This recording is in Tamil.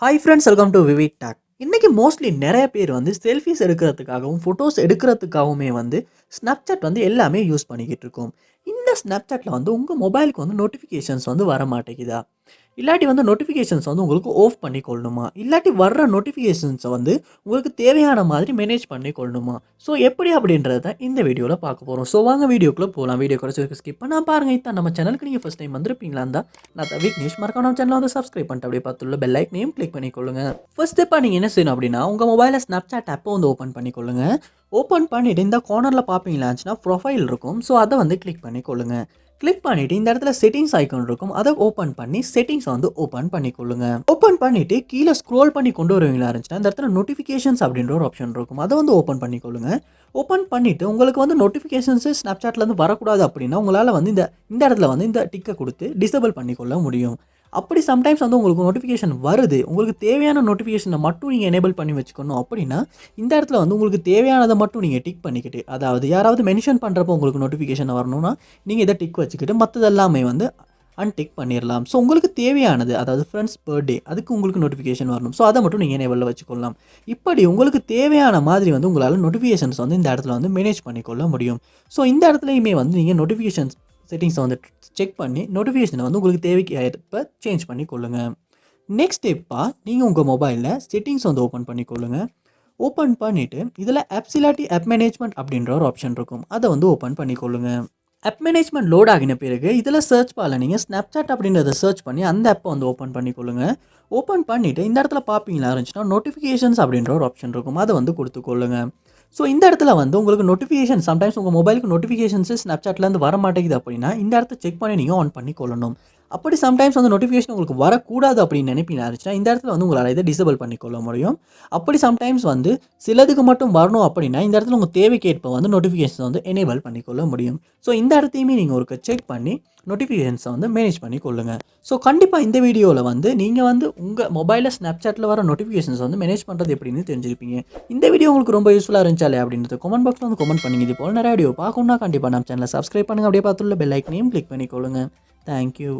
Hi friends, welcome to VividTech. இன்றைக்கி மோஸ்ட்லி நிறைய பேர் வந்து செல்ஃபிஸ் எடுக்கிறதுக்காகவும் ஃபோட்டோஸ் எடுக்கிறதுக்காகவுமே வந்து ஸ்னாப்சாட் வந்து எல்லாமே யூஸ் பண்ணிக்கிட்டு இருக்கோம். இந்த ஸ்னாப்சாட்டில் வந்து உங்கள் மொபைலுக்கு வந்து நோட்டிஃபிகேஷன்ஸ் வந்து வர மாட்டேங்குதா? இல்லாட்டி வந்து நோட்டிஃபிகேஷன்ஸ் வந்து உங்களுக்கு ஆஃப் பண்ணி கொள்ளணுமா? இல்லாட்டி வர்ற நோட்டிஃபிகேஷன்ஸை வந்து உங்களுக்கு தேவையான மாதிரி மேனேஜ் பண்ணி கொள்ளணுமா? ஸோ எப்படி அப்படின்றத தான் இந்த வீடியோவில் பார்க்க போகிறோம். ஸோ வாங்க வீடியோக்குள்ளே போகலாம். வீடியோ குறைச்சி ஸ்கிப் பண்ணால் பாருங்கள். இதான் நம்ம சேனலுக்கு நீங்கள் ஃபஸ்ட் டைம் வந்திருப்பீங்களா இருந்தால் நான் தான் விக்னேஷ் மறக்காம நம்ம சேனலை வந்து சப்ஸ்கிரைப் பண்ணிட்டு அப்படியே பார்த்துள்ள பெல் ஐக்கனையும் கிளிக் பண்ணிக்கொள்ளுங்க. ஃபர்ஸ்ட் ஸ்டெப்பாக நீங்கள் என்ன செய்யணும் அப்படின்னா உங்கள் மொபைலில் ஸ்னாப்சாட் ஆப்பை வந்து ஓப்பன் பண்ணிக்கொள்ளுங்க. ஓப்பன் பண்ணிவிட்டு இந்த கார்னரில் பார்ப்பீங்களாச்சுன்னா ப்ரொஃபைல் இருக்கும். ஸோ அதை வந்து கிளிக் பண்ணிக்கொள்ளுங்க. கிளிக் பண்ணிவிட்டு இந்த இடத்துல செட்டிங்ஸ் ஐக்கான் இருக்கும். அதை ஓப்பன் பண்ணி செட்டிங்ஸ் வந்து ஓப்பன் பண்ணிக்கொள்ளுங்க. ஓப்பன் பண்ணிவிட்டு கீழே ஸ்க்ரோல் பண்ணி கொண்டு வருவீங்களா இருந்துச்சுன்னா இந்த இடத்துல நோட்டிஃபிகேஷன்ஸ் அப்படின்ற ஒரு ஆப்ஷன் இருக்கும். அதை வந்து ஓப்பன் பண்ணிக்கொள்ளுங்க. ஓப்பன் பண்ணிவிட்டு உங்களுக்கு வந்து நோட்டிஃபிகேஷன்ஸு ஸ்னாப்சாட்லேருந்து வரக்கூடாது அப்படின்னா உங்களால் வந்து இந்த இடத்துல வந்து இந்த டிக்கை கொடுத்து டிசேபிள் பண்ணிக்கொள்ள முடியும். அப்படி சம்டைம்ஸ் வந்து உங்களுக்கு நோட்டிஃபிகேஷன் வருது, உங்களுக்கு தேவையான நோட்டிஃபிகேஷனை மட்டும் நீங்கள் எனேபிள் பண்ணி வச்சுக்கணும் அப்படின்னா இந்த இடத்துல வந்து உங்களுக்கு தேவையானதை மட்டும் நீங்கள் டிக் பண்ணிக்கிட்டு, அதாவது யாராவது மென்ஷன் பண்ணுறப்போ உங்களுக்கு நோட்டிஃபிகேஷன் வரணும்னா நீங்கள் இதை டிக் வச்சுக்கிட்டு மற்றதெல்லாமே வந்து அன்டிக் பண்ணிடலாம். ஸோ உங்களுக்கு தேவையானது, அதாவது ஃப்ரெண்ட்ஸ் பர்த்டே அதுக்கு உங்களுக்கு நோட்டிஃபிகேஷன் வரணும். ஸோ அதை மட்டும் நீங்கள் எனேபிளில் வச்சுக்கொள்ளலாம். இப்படி உங்களுக்கு தேவையான மாதிரி வந்து உங்களால் நோட்டிஃபிகேஷன்ஸ் வந்து இந்த இடத்துல வந்து மேனேஜ் பண்ணிக்கொள்ள முடியும். ஸோ இந்த இடத்துலையுமே வந்து நீங்கள் நோட்டிஃபிகேஷன்ஸ் செட்டிங்ஸை வந்து செக் பண்ணி நோட்டிஃபிகேஷனை வந்து உங்களுக்கு தேவைக்கு ஏற்ப சேஞ்ச் பண்ணி கொள்ளுங்க. நெக்ஸ்ட் ஸ்டெப்பாக நீங்கள் உங்கள் மொபைலில் செட்டிங்ஸ் வந்து ஓப்பன் பண்ணிக்கொள்ளுங்க. ஓப்பன் பண்ணிவிட்டு இதில் ஆப்ஸ் இல்லாட்டி ஆப் மேனேஜ்மெண்ட் அப்படின்ற ஒரு ஆப்ஷன் இருக்கும். அதை வந்து ஓப்பன் பண்ணிக்கொள்ளுங்க. ஆப் மேனேஜ்மெண்ட் லோட் ஆகின பிறகு இதில் சர்ச் பாரில் நீங்கள் ஸ்னாப்சாட் அப்படின்றத சர்ச் பண்ணி அந்த ஆப்பை வந்து ஓப்பன் பண்ணிக்கொள்ளுங்க. ஓப்பன் பண்ணிவிட்டு இந்த இடத்துல பார்ப்பீங்களா இருந்துச்சுன்னா நோட்டிஃபிகேஷன்ஸ் அப்படின்ற ஒரு ஆப்ஷன் இருக்கும். அதை வந்து கொடுத்துக்கொள்ளுங்க. ஸோ இந்த இடத்துல வந்து உங்களுக்கு நோட்டிஃபிகேஷன் சம்டைம்ஸ் உங்கள் மொபைலுக்கு நோட்டிஃபிகேஷன்ஸு ஸ்னாப்சாட்லேருந்து வர மாட்டேங்குது அப்படின்னா இந்த இடத்த செக் பண்ணி நீங்கள் ஆன் பண்ணி கொள்ளணும். அப்படி சம்டைம்ஸ் வந்து நோட்டிஃபிகேஷன் உங்களுக்கு வரக்கூடாது அப்படின்னு நினைப்பீங்கன்னா இருந்துச்சுன்னா இந்த இடத்துல வந்து உங்களால் இதை டிசேபிள் பண்ணிக்கொள்ள முடியும். அப்படி சம்டைம்ஸ் வந்து சிலதுக்கு மட்டும் வரணும் அப்படின்னா இந்த இடத்துல உங்கள் தேவைக்கேற்ப வந்து நோட்டிஃபிகேஷன் வந்து எனேபிள் பண்ணிக்கொள்ள முடியும். ஸோ இந்த இடத்தையுமே நீங்கள் ஒரு செக் பண்ணி நோட்டிஃபிகேஷன்ஸை வந்து மேனேஜ் பண்ணி கொள்ளுங்கள். ஸோ கண்டிப்பாக இந்த வீடியோவில் வந்து நீங்கள் வந்து உங்கள் மொபைலில் ஸ்னாப்சாட்டில் வர நோட்டிஃபிகேஷன்ஸ் வந்து மேனேஜ் பண்ணுறது எப்படின்னு தெரிஞ்சிருப்பீங்க. இந்த வீடியோ உங்களுக்கு ரொம்ப யூஸ்ஃபுல்லாக இருந்துச்சாலே அப்படின்றது கமெண்ட் பாக்ஸில் வந்து கமெண்ட் பண்ணுங்க. இது போல் நிறைய வீடியோ பார்க்கணுன்னா கண்டிப்பாக நம்ம சேனலை சப்ஸ்கிரைப் பண்ணுங்கள். அப்படியே பார்த்துள்ள பெல் ஐக்கனையும் கிளிக் பண்ணிக்கொள்ளுங்க. தேங்க்யூ.